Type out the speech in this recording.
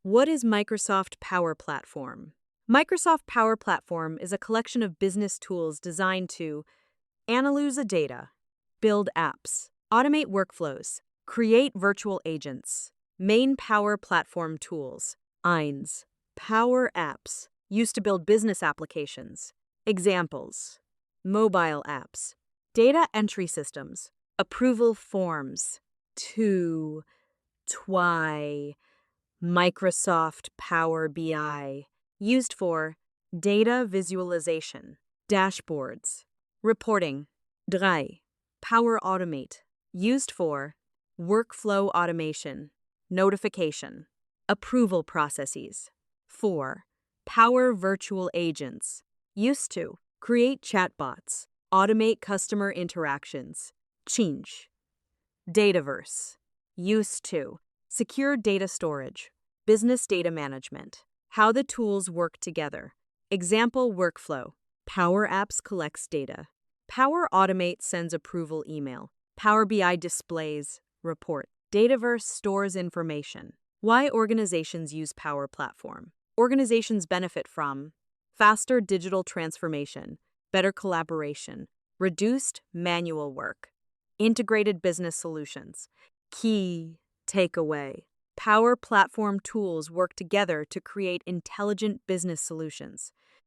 What is Microsoft Power Platform? Microsoft Power Platform is a collection of business tools designed to analyze data, build apps, automate workflows, create virtual agents. Main Power Platform tools: Eins, Power Apps, used to build business applications. Examples: mobile apps, data entry systems, approval forms. 2, Twi, Microsoft Power BI, used for data visualization, dashboards, reporting. 3. Power Automate, used for workflow automation, notification, approval processes. 4. Power Virtual Agents, used to create chatbots, automate customer interactions. 5. Dataverse, used to secure data storage, business data management. How the tools work together. Example workflow: Power Apps collects data. Power Automate sends approval email. Power BI displays report. Dataverse stores information. Why organizations use Power Platform. Organizations benefit from faster digital transformation, better collaboration, reduced manual work, integrated business solutions. Key takeaway: Power Platform tools work together to create intelligent business solutions.